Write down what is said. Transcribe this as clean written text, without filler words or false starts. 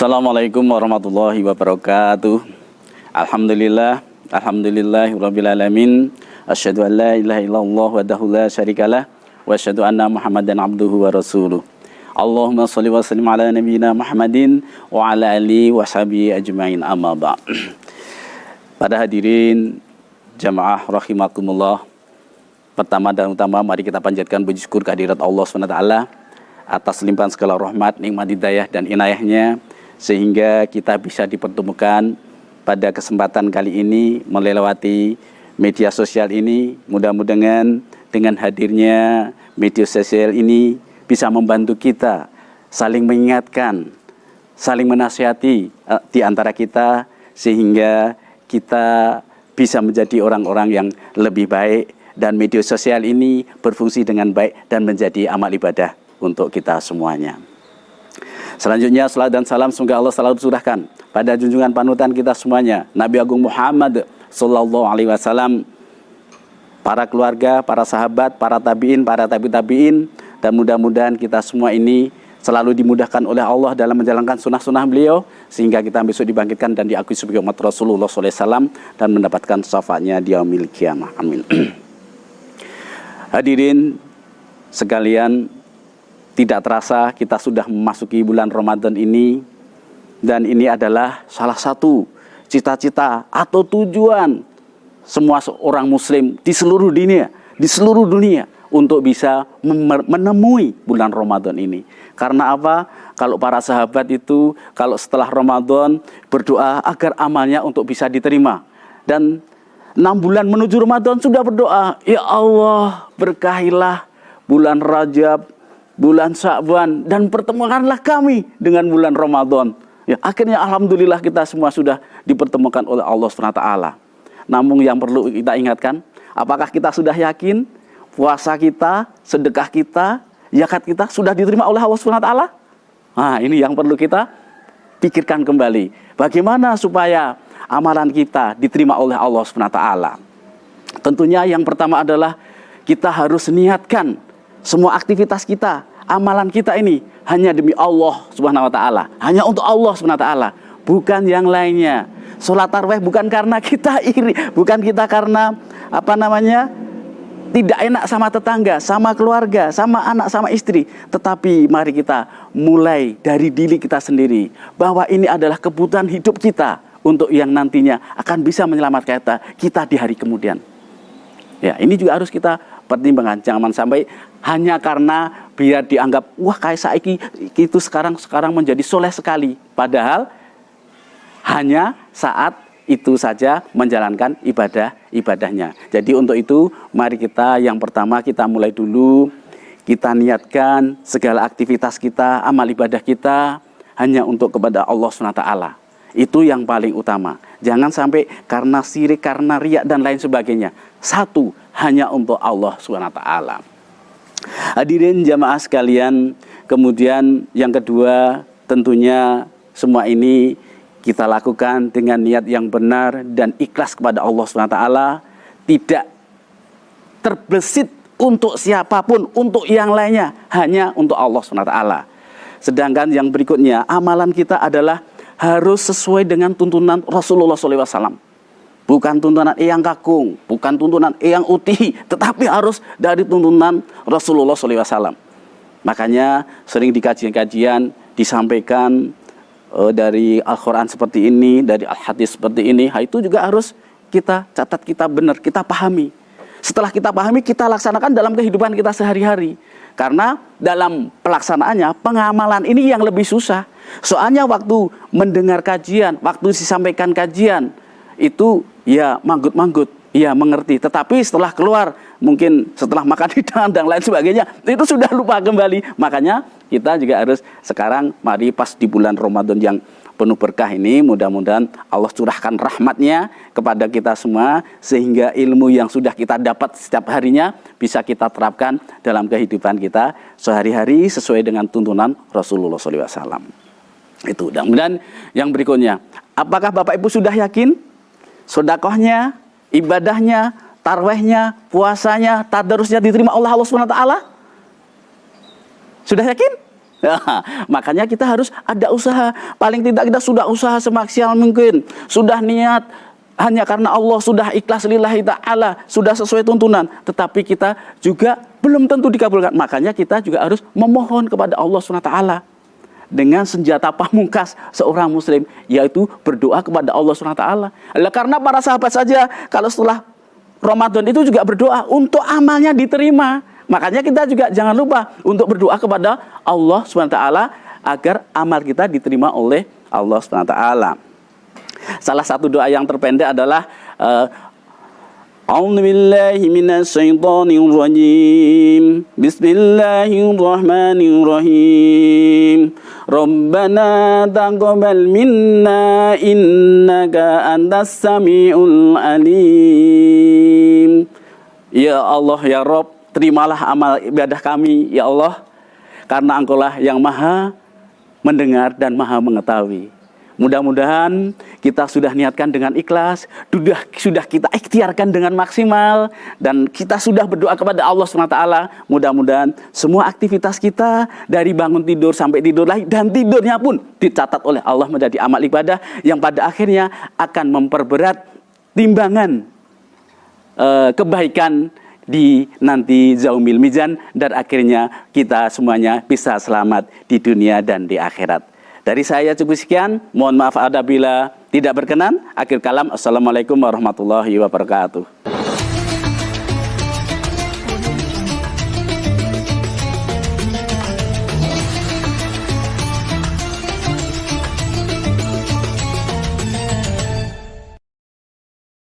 Assalamualaikum warahmatullahi wabarakatuh. Alhamdulillahirabbil alamin. Asyhadu an la ilaha illallah wahdahu la syarikalah wa asyhadu anna Muhammadan abduhu wa rasuluh. Allahumma shalli wa sallim ala nabiyyina Muhammadin wa ala alihi wa sahbihi ajmain, amma ba'd. Para hadirin jamaah rahimakumullah. Pertama dan utama mari kita panjatkan puji syukur kehadirat Allah SWT atas limpahan segala rahmat, nikmat hidayah dan inayahnya, sehingga kita bisa dipertemukan pada kesempatan kali ini melewati media sosial ini. Mudah-mudahan dengan hadirnya media sosial ini bisa membantu kita saling mengingatkan, saling menasihati di antara kita, sehingga kita bisa menjadi orang-orang yang lebih baik, dan media sosial ini berfungsi dengan baik dan menjadi amal ibadah untuk kita semuanya. Selanjutnya, salat dan salam semoga Allah selalu curahkan pada junjungan panutan kita semuanya, Nabi Agung Muhammad Sallallahu Alaihi Wasallam, para keluarga, para sahabat, para tabiin, para tabiin, dan mudah-mudahan kita semua ini selalu dimudahkan oleh Allah dalam menjalankan sunnah-sunnah beliau, sehingga kita besok dibangkitkan dan diakui sebagai umat Rasulullah SAW dan mendapatkan syafaatnya di yaumil qiyamah. Amin. Hadirin sekalian, tidak terasa kita sudah memasuki bulan Ramadan ini, dan ini adalah salah satu cita-cita atau tujuan semua orang muslim di seluruh dunia untuk bisa menemui bulan Ramadan ini. Karena apa? Kalau para sahabat itu kalau setelah Ramadan berdoa agar amalnya untuk bisa diterima, dan 6 bulan menuju Ramadan sudah berdoa, ya Allah berkahilah bulan Rajab, bulan Sya'ban, dan pertemukanlah kami dengan bulan Ramadan. Ya, akhirnya alhamdulillah kita semua sudah dipertemukan oleh Allah SWT. Namun yang perlu kita ingatkan, apakah kita sudah yakin puasa kita, sedekah kita, zakat kita sudah diterima oleh Allah SWT? Nah, ini yang perlu kita pikirkan kembali. Bagaimana supaya amalan kita diterima oleh Allah SWT? Tentunya yang pertama adalah kita harus niatkan semua aktivitas kita, amalan kita ini hanya demi Allah Subhanahu wa taala, hanya untuk Allah Subhanahu wa taala, bukan yang lainnya. Salat tarawih bukan karena kita iri, bukan kita karena tidak enak sama tetangga, sama keluarga, sama anak, sama istri, tetapi mari kita mulai dari diri kita sendiri, bahwa ini adalah kebutuhan hidup kita untuk yang nantinya akan bisa menyelamatkan kita di hari kemudian. Ya, ini juga harus kita pertimbangkan. Jangan sampai hanya karena biar dianggap wah kayak saiki itu sekarang menjadi soleh sekali, padahal hanya saat itu saja menjalankan ibadahnya. Jadi untuk itu mari kita yang pertama kita mulai dulu, kita niatkan segala aktivitas kita, amal ibadah kita hanya untuk kepada Allah SWT. Itu yang paling utama. Jangan sampai karena syirik, karena riya dan lain sebagainya. Satu, hanya untuk Allah SWT. Hadirin jamaah sekalian, kemudian yang kedua, tentunya semua ini kita lakukan dengan niat yang benar dan ikhlas kepada Allah SWT, tidak terbesit untuk siapapun, untuk yang lainnya, hanya untuk Allah SWT. Sedangkan yang berikutnya, amalan kita adalah harus sesuai dengan tuntunan Rasulullah SAW. Bukan tuntunan Eyang Kakung, bukan tuntunan Eyang Uti, tetapi harus dari tuntunan Rasulullah SAW. Makanya sering di kajian-kajian disampaikan dari Al-Quran seperti ini, dari Al-Hadis seperti ini. Itu juga harus kita catat, kita benar, kita pahami. Setelah kita pahami, kita laksanakan dalam kehidupan kita sehari-hari. Karena dalam pelaksanaannya, pengamalan ini yang lebih susah. Soalnya waktu mendengar kajian, waktu disampaikan kajian, itu ya manggut-manggut, ya mengerti. Tetapi setelah keluar, mungkin setelah makan hidangan dan lain sebagainya, itu sudah lupa kembali. Makanya kita juga harus sekarang, mari pas di bulan Ramadan yang penuh berkah ini, mudah-mudahan Allah curahkan rahmatnya kepada kita semua, sehingga ilmu yang sudah kita dapat setiap harinya bisa kita terapkan dalam kehidupan kita sehari-hari sesuai dengan tuntunan Rasulullah SAW. Itu. Dan yang berikutnya, apakah Bapak Ibu sudah yakin sedekahnya, ibadahnya, tarwehnya, puasanya, tadarusnya diterima oleh Allah SWT? Sudah yakin? Makanya kita harus ada usaha. Paling tidak kita sudah usaha semaksimal mungkin, sudah niat hanya karena Allah, sudah ikhlas lillahi ta'ala, sudah sesuai tuntunan, tetapi kita juga belum tentu dikabulkan. Makanya kita juga harus memohon kepada Allah SWT dengan senjata pamungkas seorang muslim, yaitu berdoa kepada Allah SWT. Karena para sahabat saja kalau setelah Ramadan itu juga berdoa untuk amalnya diterima. Makanya kita juga jangan lupa untuk berdoa kepada Allah SWT agar amal kita diterima oleh Allah SWT. Salah satu doa yang terpendek adalah A'udzubillahi minasyaitonirrajim. Bismillahirrahmanirrahim. Rabbana taqabbal minna innaka antas samiul alim. Ya Allah ya Rabb, terimalah amal ibadah kami ya Allah, karena Engkaulah yang Maha mendengar dan Maha mengetahui. Mudah-mudahan kita sudah niatkan dengan ikhlas, sudah kita ikhtiarkan dengan maksimal, dan kita sudah berdoa kepada Allah SWT. Mudah-mudahan semua aktivitas kita dari bangun tidur sampai tidur lagi, dan tidurnya pun dicatat oleh Allah menjadi amal ibadah yang pada akhirnya akan memperberat timbangan kebaikan di nanti Yaumil Mizan, dan akhirnya kita semuanya bisa selamat di dunia dan di akhirat. Dari saya cukup sekian, mohon maaf apabila tidak berkenan. Akhir kalam, assalamualaikum warahmatullahi wabarakatuh.